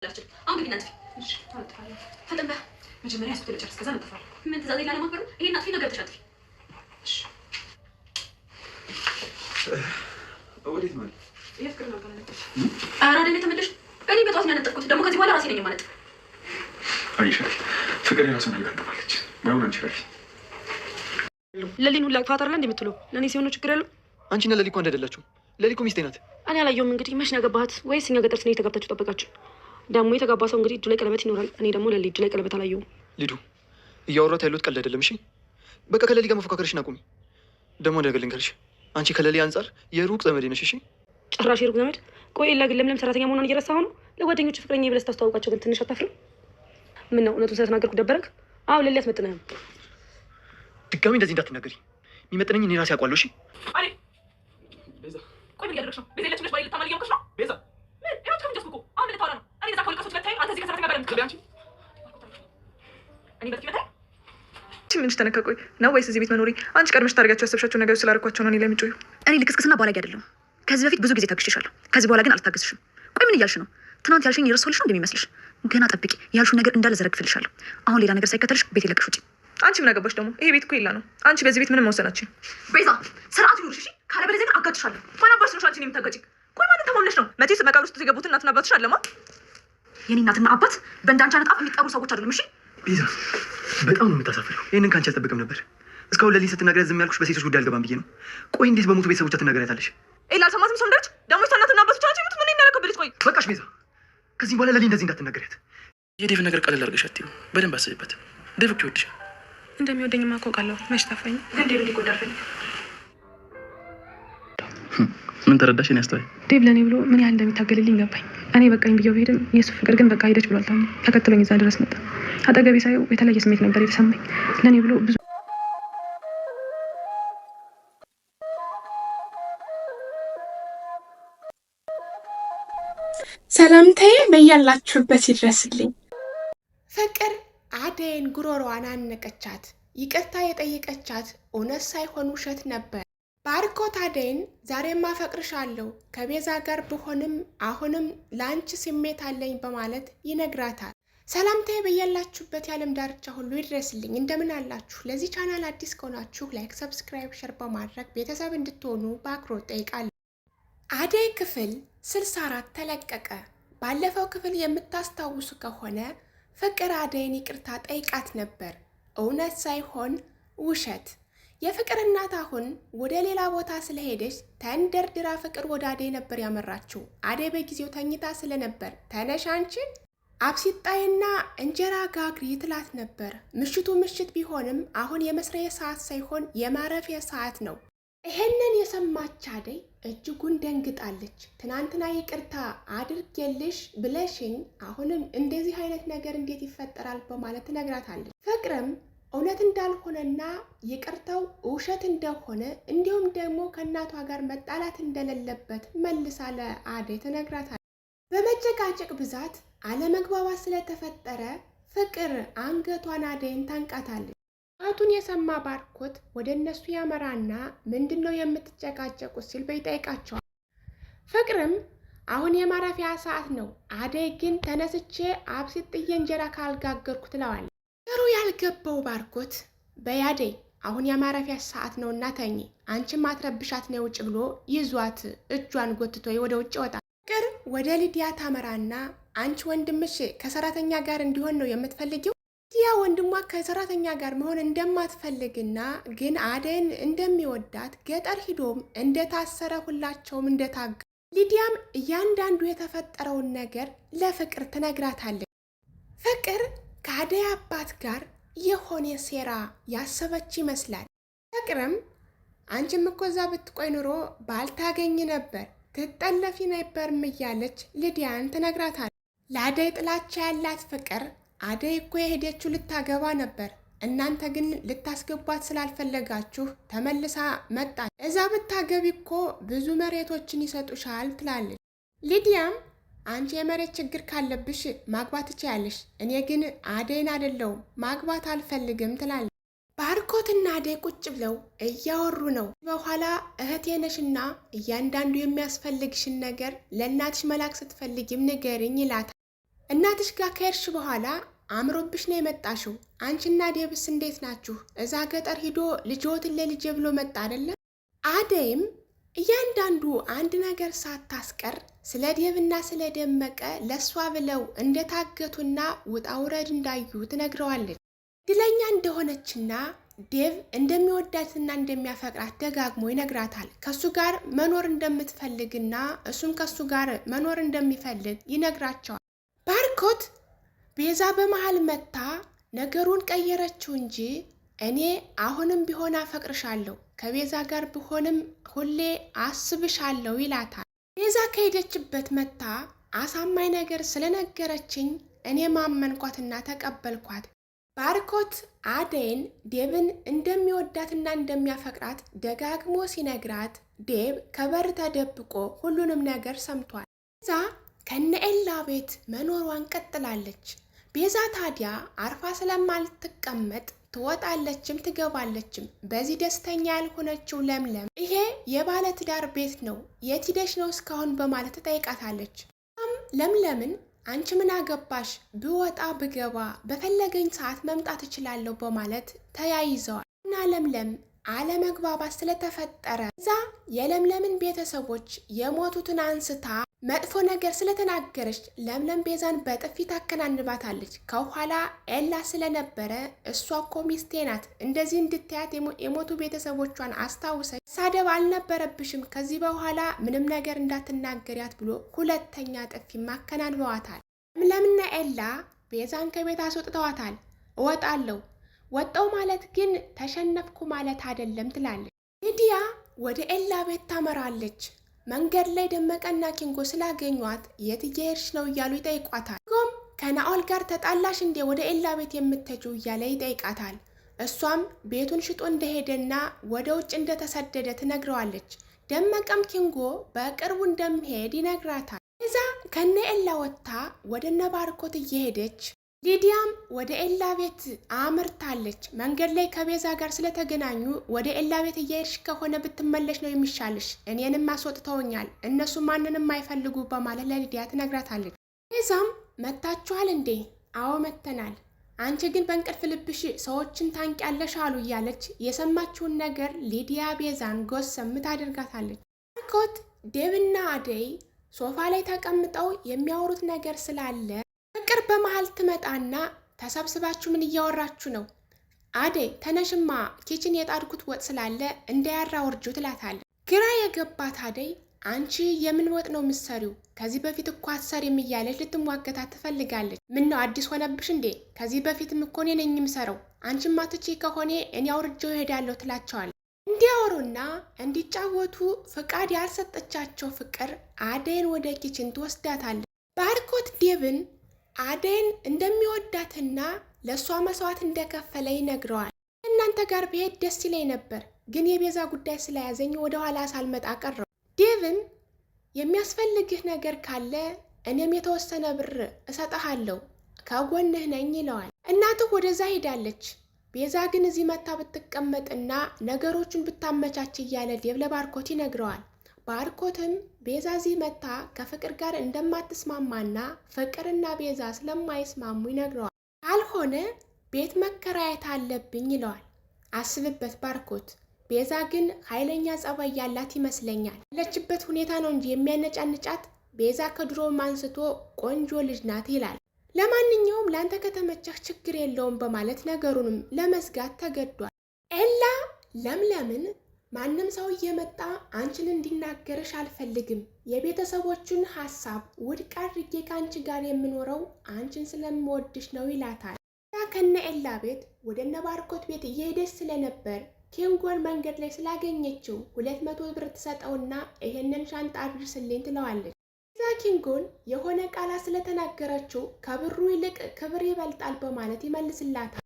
አሁን ግቢና እንጥፊ። እሺ አጥፋለሁ። ፈጠን በይ። መጀመሪያ ያስኩት ልጨርስ፣ ከዛ እንጥፋለን። ምን ትእዛዝ ይላል ማክበሩ? ይሄን አጥፊ ነገር ተሻጥፊ። እሺ ወዴት ማለት? የፍቅር ነው ካለልሽ። ኧረ አይደል ተመለሽ። እኔ በጧት ነው ያነጠቅኩት። ደግሞ ከዚህ በኋላ ራሴ ነኝ ማለት። አይሻ ፍቅር የራሷን ነገር ትባለች። ባይሆን አንቺ ረፊ ለሊን ሁላ ፋታር ላይ እንደምትለው ለኔ ሲሆን ነው ችግር ያለው። አንቺና ለሊ እኮ አንድ አይደላችሁም። ለሊ እኮ ሚስቴ ናት። እኔ አላየሁም። እንግዲህ መች ነው ያገባሃት? ወይስ እኛ ገጠር ስለ የተጋብታችሁ ጠበቃችሁ? ደግሞ የተጋባ ሰው እንግዲህ እጁ ላይ ቀለበት ይኖራል። እኔ ደግሞ ለሊ እጁ ላይ ቀለበት አላየሁም። ሊዱ እያወራት ያሉት ቀልድ አይደለም። እሺ በቃ ከለሊ ጋር መፎካከርሽን አቁሚ። ደግሞ ነገር ልንገርሽ፣ አንቺ ከለሊ አንጻር የሩቅ ዘመዴ ነሽ። እሺ ጭራሽ የሩቅ ዘመድ? ቆይ ላ ግን ለምለም ሰራተኛ መሆኗን እየረሳሁ ነው። ለጓደኞቹ ፍቅረኛ ብለህ ስታስተዋውቃቸው ግን ትንሽ አታፍርም? ምን ነው እውነቱን ስለተናገርኩ ደበረክ? አዎ ለሊ አትመጥነህም። ድጋሚ እንደዚህ እንዳትናገሪ። የሚመጥነኝ እኔ ራሴ አውቃለሁ። እሺ አሬ ቤዛ ቆይ ምን እያደረግሽ ነው? ቤዛ የለችም ብለሽ ባይ ልታማል እያወቅሽ ነው? ቤዛ ምን ይኸው ትከምጀስ እኮ አሁን ምን ልታወራ ነው? እኔ እዛ ከወልቀሶች ለታይ አንተ እዚህ ከሰራተኛ ጋር እንደምትከቢ አንቺ እኔ በጥቂ መታይ ምንሽ ተነካቆይ ነው ወይስ እዚህ ቤት መኖሪ አንቺ ቀድመሽ ታደርጋቸው ያሰብሻቸው ነገሮች ስላደረኳቸው ነው እኔ ላይ የምትጮይው? እኔ ልክስክስና ባላጌ አይደለሁም። ከዚህ በፊት ብዙ ጊዜ ታግሼሻለሁ። ከዚህ በኋላ ግን አልታገስሽም። ቆይ ምን እያልሽ ነው? ትናንት ያልሽኝ የረሳሁልሽ ነው እንደሚመስልሽ? ገና ጠብቂ፣ ያልሽውን ነገር እንዳለ ዘረግፍልሻለሁ። አሁን ሌላ ነገር ሳይከተልሽ ቤት ይለቅሽ ውጪ። አንቺ ምን አገባሽ ደግሞ? ይሄ ቤት እኮ የላ ነው። አንቺ በዚህ ቤት ምንም መወሰናችን። ቤዛ ስርዓት ይኑርሽ እሺ። ካለበለዚያ ግን አጋጭሻለሁ። ማን አባሽ ነው አንቺን የምታጋጭኝ? ቆይ ማንን ተማምነሽ ነው? መቼስ መቃብር ውስጥ የገቡት እናትና አባትሽ አለማ። የኔ እናትና አባት በእንዳንቺ አይነት አፍ የሚጠሩ ሰዎች አይደሉም። እሺ ቤዛ በጣም ነው የምታሳፍረው። ይህንን ከአንቺ አልጠብቅም ነበር። እስካሁን ለሊ ስትናገሪያት ዝም ያልኩሽ በሴቶች ጉዳይ አልገባም ብዬ ነው። ቆይ እንዴት በሞቱ ቤተሰቦቿ ትናገሪያታለሽ? ኤላ አልሰማትም። ሰው እንደች ደግሞ እናትና አባቶች አንቺ ምት ምን እናረከብልሽ? ቆይ በቃሽ ቤዛ፣ ከዚህ በኋላ ለሊ እንደዚህ እንዳትናገሪያት። የዴቭ ነገር ቀለል አድርገሽ አትይው። በደንብ አስቢበት። ዴቭ እኮ ይወድሻል። እንደሚወደኝማ እኮ አውቃለሁ። መች ጠፋኝ። ግን ዴቭ እንዲጎዳርፈኝ ምን ተረዳሽ? እኔ አስተዋይ ዴቭ ለእኔ ብሎ ምን ያህል እንደሚታገልልኝ ገባኝ። እኔ በቃኝ ብዬው ብሄድም የእሱ ፍቅር ግን በቃ ሄደች ብሏል። ታሙ ተከትሎኝ እዛ ድረስ መጣ። አጠገቤ ሳየው የተለየ ስሜት ነበር የተሰማኝ። ለእኔ ብሎ ብዙ ሰላምታዬ በያላችሁበት ይድረስልኝ። ፍቅር አደይን ጉሮሮዋን አነቀቻት። ይቅርታ የጠየቀቻት እውነት ሳይሆን ውሸት ነበር። ባርኮት አደይን ዛሬም አፈቅርሻለሁ ከቤዛ ጋር ብሆንም አሁንም ለአንቺ ስሜት አለኝ በማለት ይነግራታል። ሰላምታዬ በያላችሁበት የዓለም ዳርቻ ሁሉ ይድረስልኝ። እንደምን አላችሁ? ለዚህ ቻናል አዲስ ከሆናችሁ ላይክ፣ ሰብስክራይብ፣ ሸር በማድረግ ቤተሰብ እንድትሆኑ በአክብሮት ጠይቃለሁ። አደይ ክፍል 64 ተለቀቀ። ባለፈው ክፍል የምታስታውሱ ከሆነ ፍቅር አደይን ይቅርታ ጠይቃት ነበር፣ እውነት ሳይሆን ውሸት። የፍቅር እናት አሁን ወደ ሌላ ቦታ ስለሄደች ተንደርድራ ፍቅር ወደ አደይ ነበር ያመራችው። አደይ በጊዜው ተኝታ ስለነበር ተነሽ አንቺ አብሲጣይና እንጀራ ጋግሪ ትላት ነበር። ምሽቱ ምሽት ቢሆንም አሁን የመስሪያ ሰዓት ሳይሆን የማረፊያ ሰዓት ነው። ይሄንን የሰማች አደይ እጅጉን ደንግጣለች። ትናንትና ይቅርታ አድርጌልሽ ብለሽኝ አሁንም እንደዚህ አይነት ነገር እንዴት ይፈጠራል በማለት ትነግራታለች። ፍቅርም እውነት እንዳልሆነና ይቅርታው ውሸት እንደሆነ እንዲሁም ደግሞ ከእናቷ ጋር መጣላት እንደሌለበት መልሳ ለአደይ ትነግራታለች። በመጨቃጨቅ ብዛት አለመግባባት ስለተፈጠረ ፍቅር አንገቷን አደይን ታንቃታለች። አቱን የሰማ ባርኮት ወደ እነሱ ያመራና ምንድነው የምትጨቃጨቁት ሲል በይጠይቃቸዋል። ፍቅርም አሁን የማረፊያ ሰዓት ነው፣ አደይ ግን ተነስቼ አብሲጥዬ እንጀራ ካልጋገርኩ ትለዋለች። ጥሩ ያልገባው ባርኮት በያደይ አሁን የማረፊያ ሰዓት ነው እና ተኚ፣ አንቺም አትረብሻት ነው ውጭ ብሎ ይዟት እጇን ጎትቶ ወደ ውጭ ይወጣል። ፍቅር ወደ ሊዲያ ታመራና አንቺ ወንድምሽ ከሰራተኛ ጋር እንዲሆን ነው የምትፈልጊው? ሊዲያ ወንድሟ ከሰራተኛ ጋር መሆን እንደማትፈልግና ግን አደይን እንደሚወዳት ገጠር ሂዶም እንደታሰረ ሁላቸውም እንደታገ ሊዲያም እያንዳንዱ የተፈጠረውን ነገር ለፍቅር ትነግራታለች። ፍቅር ከአደይ አባት ጋር የሆነ ሴራ ያሰበች ይመስላል። ፍቅርም አንቺም እኮ እዛ ብትቆይ ኑሮ ባልታገኝ ነበር፣ ትጠለፊ ነበርም እያለች ሊዲያን ትነግራታለች። ለአደይ ጥላቻ ያላት ፍቅር አደይ እኮ የሄደችው ልታገባ ነበር፣ እናንተ ግን ልታስገቧት ስላልፈለጋችሁ ተመልሳ መጣች። እዛ ብታገቢ እኮ ብዙ መሬቶችን ይሰጡሻል ትላለች። ሊዲያም አንቺ የመሬት ችግር ካለብሽ ማግባት ትችያለሽ፣ እኔ ግን አደይን አይደለሁም ማግባት አልፈልግም ትላለች። ባርኮትና አደይ ቁጭ ብለው እያወሩ ነው። በኋላ እህቴ ነሽና እያንዳንዱ የሚያስፈልግሽን ነገር ለእናትሽ መላክ ስትፈልጊም ንገሪኝ ይላታል። እናትሽ ጋር ከሄድሽ በኋላ አምሮብሽ ነው የመጣሽው። አንቺና ዴብስ እንዴት ናችሁ? እዛ ገጠር ሂዶ ልጅዎትን ለልጄ ብሎ መጣ አይደለም? አደይም እያንዳንዱ አንድ ነገር ሳታስቀር ስለ ዴብና ስለ ደመቀ ለሷ ብለው እንደታገቱና ውጣ ውረድ እንዳዩ ትነግረዋለች። እድለኛ እንደሆነችና ዴቭ እንደሚወዳትና እንደሚያፈቅራት ደጋግሞ ይነግራታል። ከሱ ጋር መኖር እንደምትፈልግና እሱም ከሱ ጋር መኖር እንደሚፈልግ ይነግራቸዋል። ባርኮት ቤዛ በመሃል መታ ነገሩን ቀየረችው እንጂ እኔ አሁንም ቢሆን አፈቅርሻለሁ፣ ከቤዛ ጋር ብሆንም ሁሌ አስብሻለሁ ይላታል። ቤዛ ከሄደችበት መታ አሳማኝ ነገር ስለነገረችኝ እኔ ማመንኳትና ተቀበልኳት። ባርኮት አደይን ዴብን እንደሚወዳትና እንደሚያፈቅራት ደጋግሞ ሲነግራት ዴብ ከበር ተደብቆ ሁሉንም ነገር ሰምቷል። ቤዛ ከነኤላ ቤት መኖሯን ቀጥላለች። ቤዛ ታዲያ አርፋ ስለማልትቀመጥ ትወጣለችም ትገባለችም። በዚህ ደስተኛ ያልሆነችው ለምለም ይሄ የባለ ትዳር ቤት ነው፣ የት ሄደሽ ነው እስካሁን በማለት ትጠይቃታለች። ለምለምን አንቺ ምን አገባሽ? ብወጣ ብገባ በፈለገኝ ሰዓት መምጣት እችላለሁ በማለት ተያይዘዋል። እና ለምለም አለመግባባት ስለተፈጠረ እዛ የለምለምን ቤተሰቦች የሞቱትን አንስታ መጥፎ ነገር ስለተናገረች ለምለም ቤዛን በጥፊ ታከናንባታለች። ከኋላ ኤላ ስለነበረ እሷ እኮ ሚስቴ ናት፣ እንደዚህ እንድታያት የሞቱ ቤተሰቦቿን አስታውሰች፣ ሳደብ አልነበረብሽም፣ ከዚህ በኋላ ምንም ነገር እንዳትናገሪያት ብሎ ሁለተኛ ጥፊ ማከናንበዋታል። ለምለምና ኤላ ቤዛን ከቤት አስወጥተዋታል። እወጣለሁ፣ ወጣው ማለት ግን ተሸነፍኩ ማለት አይደለም ትላለች። ሊዲያ ወደ ኤላ ቤት ታመራለች። መንገድ ላይ ደመቀና ኪንጎ ስላገኟት የት እየሄድሽ ነው እያሉ ይጠይቋታል። ኪንጎም ከናኦል ጋር ተጣላሽ እንዴ ወደ ኤላ ቤት የምትሄጂው እያለ ይጠይቃታል። እሷም ቤቱን ሽጦ እንደሄደና ወደ ውጭ እንደተሰደደ ትነግረዋለች። ደመቀም ኪንጎ በቅርቡ እንደሚሄድ ይነግራታል። ቤዛ ከነ ኤላ ወጥታ ወደ እነ ባርኮት እየሄደች ሊዲያም ወደ ኤላ ቤት አምርታለች። መንገድ ላይ ከቤዛ ጋር ስለተገናኙ ወደ ኤላ ቤት እየሄድሽ ከሆነ ብትመለሽ ነው የሚሻልሽ፣ እኔንም አስወጥተውኛል፣ እነሱ ማንንም አይፈልጉ በማለት ለሊዲያ ትነግራታለች። ቤዛም መታችኋል እንዴ? አዎ መተናል። አንቺ ግን በእንቅልፍ ልብሽ ሰዎችን ታንቂያለሽ አሉ እያለች የሰማችውን ነገር ሊዲያ ቤዛን ጎሰም ታደርጋታለች። ባርኮት ዴብና አደይ ሶፋ ላይ ተቀምጠው የሚያወሩት ነገር ስላለ ፍቅር በመሃል ትመጣና ተሰብስባችሁ ምን እያወራችሁ ነው? አደይ ተነሽማ፣ ኪችን የጣድኩት ወጥ ስላለ እንዳያራ ወርጁ ትላታለች። ግራ የገባት አደይ አንቺ የምን ወጥ ነው ምሰሪው? ከዚህ በፊት እኮ አትሰሪም እያለች ልትሟገታት ትፈልጋለች። ምን ነው አዲስ ሆነብሽ እንዴ? ከዚህ በፊትም እኮ እኔ ነኝ የምሰራው፣ አንቺማ ትቺ ከሆነ እኔ አውርጄው እሄዳለሁ ትላቸዋለች። እንዲያወሩና እንዲጫወቱ ፍቃድ ያልሰጠቻቸው ፍቅር አደይን ወደ ኪችን ትወስዳታለች። ባርኮት ዴብን አደይን እንደሚወዳትና ለእሷ መስዋዕት እንደከፈለ ይነግረዋል። እናንተ ጋር ብሄድ ደስ ይለኝ ነበር፣ ግን የቤዛ ጉዳይ ስለያዘኝ ወደ ኋላ ሳልመጣ ቀረው። ዴቭን የሚያስፈልግህ ነገር ካለ እኔም የተወሰነ ብር እሰጥሃለሁ፣ ከጎንህ ነኝ ይለዋል። እናትህ ወደዛ ሄዳለች፣ ቤዛ ግን እዚህ መታ ብትቀመጥና ነገሮቹን ብታመቻች እያለ ዴቭ ለባርኮት ይነግረዋል። ባርኮትም ቤዛ እዚህ መታ ከፍቅር ጋር እንደማትስማማና ፍቅርና ቤዛ ስለማይስማሙ ይነግረዋል። ካልሆነ ቤት መከራየት አለብኝ ይለዋል። አስብበት ባርኮት፣ ቤዛ ግን ኃይለኛ ጸባይ ያላት ይመስለኛል። ያለችበት ሁኔታ ነው እንጂ የሚያነጫንጫት፣ ቤዛ ከድሮም አንስቶ ቆንጆ ልጅ ናት ይላል። ለማንኛውም ለአንተ ከተመቸህ ችግር የለውም በማለት ነገሩንም ለመዝጋት ተገዷል። ኤላ ለምለምን ማንም ሰው እየመጣ አንቺን እንዲናገርሽ አልፈልግም፣ የቤተሰቦቹን ሀሳብ ውድቅ አድርጌ ከአንቺ ጋር የምኖረው አንቺን ስለምወድሽ ነው ይላታል። ከነ ኤላ ቤት ወደ እነ ባርኮት ቤት እየሄደች ስለነበር ኪንጎን መንገድ ላይ ስላገኘችው 200 ብር ትሰጠውና ይሄንን ሻንጣ አድርስልኝ ትለዋለች። እዛ ኪንጎን የሆነ ቃላ ስለተናገረችው ከብሩ ይልቅ ክብር ይበልጣል በማለት ይመልስላታል።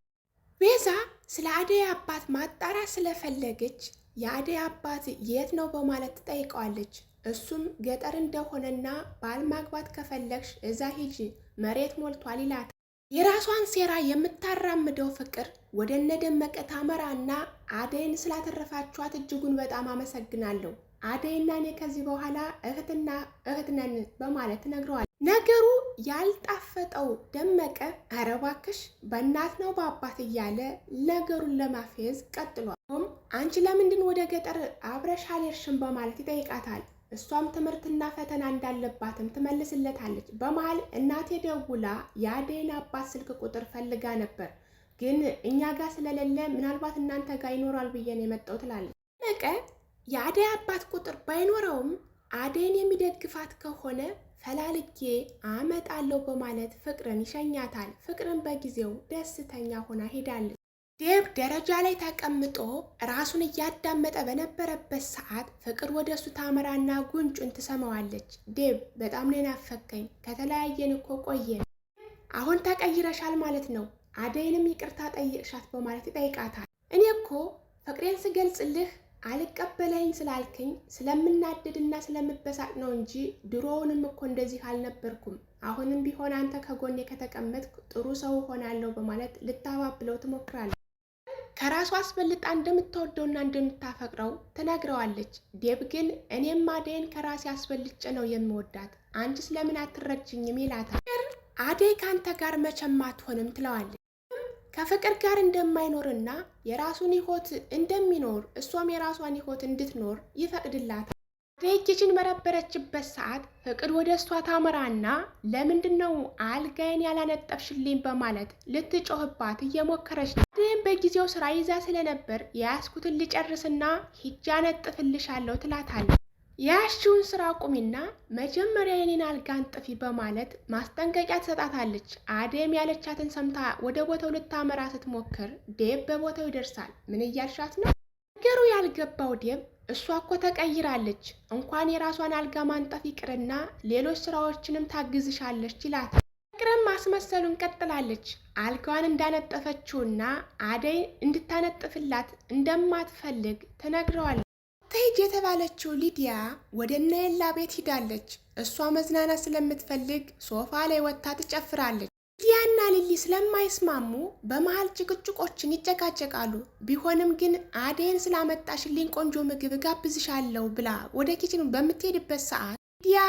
ቤዛ ስለ አደይ አባት ማጣራት ስለፈለገች የአደይ አባት የት ነው በማለት ትጠይቀዋለች። እሱም ገጠር እንደሆነና ባል ማግባት ከፈለግሽ እዛ ሂጂ መሬት ሞልቷል ይላታል። የራሷን ሴራ የምታራምደው ፍቅር ወደ እነ ደመቀ ታመራና አደይን ስላተረፋችኋት እጅጉን በጣም አመሰግናለሁ፣ አደይና እኔ ከዚህ በኋላ እህትና እህት ነን በማለት ትነግረዋለች። ነገሩ ያልጣፈጠው ደመቀ ኧረ እባክሽ በእናት ነው በአባት እያለ ነገሩን ለማፌዝ ቀጥሏል። አንቺ ለምንድን ወደ ገጠር አብረሽ አልሄድሽም በማለት ይጠይቃታል። እሷም ትምህርትና ፈተና እንዳለባትም ትመልስለታለች። በመሃል እናቴ ደውላ የአደይን አባት ስልክ ቁጥር ፈልጋ ነበር፣ ግን እኛ ጋር ስለሌለ ምናልባት እናንተ ጋር ይኖራል ብዬ ነው የመጣው ትላለች። ደመቀ የአደይ አባት ቁጥር ባይኖረውም አደይን የሚደግፋት ከሆነ ፈላልጌ አመጣለሁ በማለት ፍቅርን ይሸኛታል። ፍቅርን በጊዜው ደስተኛ ሆና ሄዳለች። ዴብ ደረጃ ላይ ተቀምጦ ራሱን እያዳመጠ በነበረበት ሰዓት ፍቅር ወደ እሱ ታመራና ጉንጩን ትሰማዋለች። ዴብ በጣም ነው ናፈከኝ፣ ከተለያየን እኮ ቆየን፣ አሁን ተቀይረሻል ማለት ነው፣ አደይንም ይቅርታ ጠይቅሻት በማለት ይጠይቃታል። እኔ እኮ ፍቅሬን ስገልጽልህ አልቀበለኝ ስላልከኝ ስለምናደድና ስለምበሳጭ ነው እንጂ ድሮውንም እኮ እንደዚህ አልነበርኩም። አሁንም ቢሆን አንተ ከጎኔ ከተቀመጥክ ጥሩ ሰው ሆናለሁ በማለት ልታባብለው ትሞክራለች። ከራሷ አስበልጣ እንደምትወደውና እንደምታፈቅረው ትነግረዋለች። ዴብ ግን እኔም አደይን ከራሴ አስበልጬ ነው የምወዳት፣ አንቺ ስለምን አትረጅኝም ይላታል። አደይ ከአንተ ጋር መቼም አትሆንም ትለዋለች። ከፍቅር ጋር እንደማይኖርና የራሱን ሕይወት እንደሚኖር እሷም የራሷን ሕይወት እንድትኖር ይፈቅድላታል። አደይ ኪችን በረበረችበት ሰዓት ፍቅር ወደ እሷ ታመራና ለምንድን ነው አልጋዬን ያላነጠፍሽልኝ በማለት ልትጮህባት እየሞከረች ነው። አደይም በጊዜው ስራ ይዛ ስለነበር የያዝኩትን ልጨርስና ሂጄ አነጥፍልሻለሁ ትላታለች። የያዝሽውን ስራ ቁሚና መጀመሪያ የኔን አልጋ አንጥፊ በማለት ማስጠንቀቂያ ትሰጣታለች። አደይም ያለቻትን ሰምታ ወደ ቦታው ልታመራ ስትሞክር ዴብ በቦታው ይደርሳል። ምን እያልሻት ነው? ነገሩ ያልገባው ዴብ እሷ እኮ ተቀይራለች፣ እንኳን የራሷን አልጋ ማንጠፍ ይቅርና ሌሎች ስራዎችንም ታግዝሻለች ይላታል። ፍቅርም ማስመሰሉን ቀጥላለች። አልጋዋን እንዳነጠፈችውና አደይ እንድታነጥፍላት እንደማትፈልግ ትነግረዋለች። ትሄጅ የተባለችው ሊዲያ ወደ እነ ኤላ ቤት ሂዳለች። እሷ መዝናናት ስለምትፈልግ ሶፋ ላይ ወጥታ ትጨፍራለች። ሊዲያና ሊሊ ስለማይስማሙ በመሃል ጭቅጭቆችን ይጨቃጨቃሉ። ቢሆንም ግን አደይን ስላመጣሽልኝ ቆንጆ ምግብ ጋብዝሻለሁ ብላ ወደ ኪችኑ በምትሄድበት ሰዓት ሊዲያ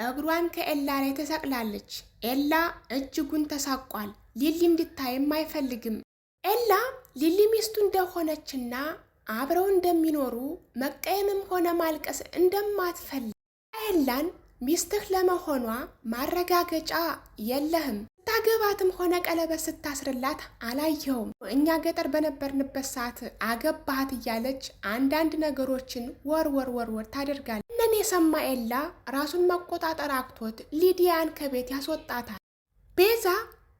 እግሯን ከኤላ ላይ ተሰቅላለች። ኤላ እጅጉን ተሳቋል። ሊሊ እንድታይም አይፈልግም። ኤላ ሊሊ ሚስቱ እንደሆነችና አብረው እንደሚኖሩ መቀየምም ሆነ ማልቀስ እንደማትፈልግ ኤላን ሚስትህ ለመሆኗ ማረጋገጫ የለህም፣ ስታገባትም ሆነ ቀለበት ስታስርላት አላየኸውም፣ እኛ ገጠር በነበርንበት ሰዓት አገባሃት እያለች አንዳንድ ነገሮችን ወርወር ታደርጋለች። እነን የሰማ ኤላ ራሱን መቆጣጠር አቅቶት ሊዲያን ከቤት ያስወጣታል። ቤዛ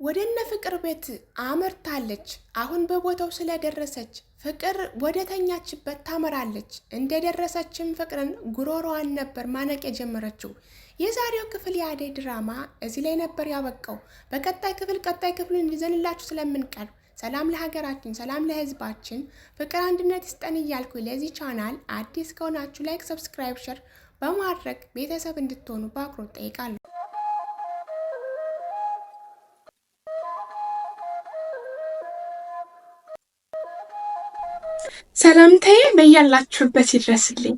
ወደ እነ ፍቅር ቤት አመርታለች። አሁን በቦታው ስለደረሰች ፍቅር ወደ ተኛችበት ታመራለች። እንደደረሰችም ፍቅርን ጉሮሮዋን ነበር ማነቅ የጀመረችው። የዛሬው ክፍል የአደይ ድራማ እዚህ ላይ ነበር ያበቃው። በቀጣይ ክፍሉን ይዘንላችሁ ስለምንቀርብ ሰላም ለሀገራችን፣ ሰላም ለሕዝባችን፣ ፍቅር አንድነት ይስጠን እያልኩ ለዚህ ቻናል አዲስ ከሆናችሁ ላይክ፣ ሰብስክራይብ፣ ሸር በማድረግ ቤተሰብ እንድትሆኑ በአክብሮት ጠይቃለሁ። ሰላምታዬ በያላችሁበት ይድረስልኝ።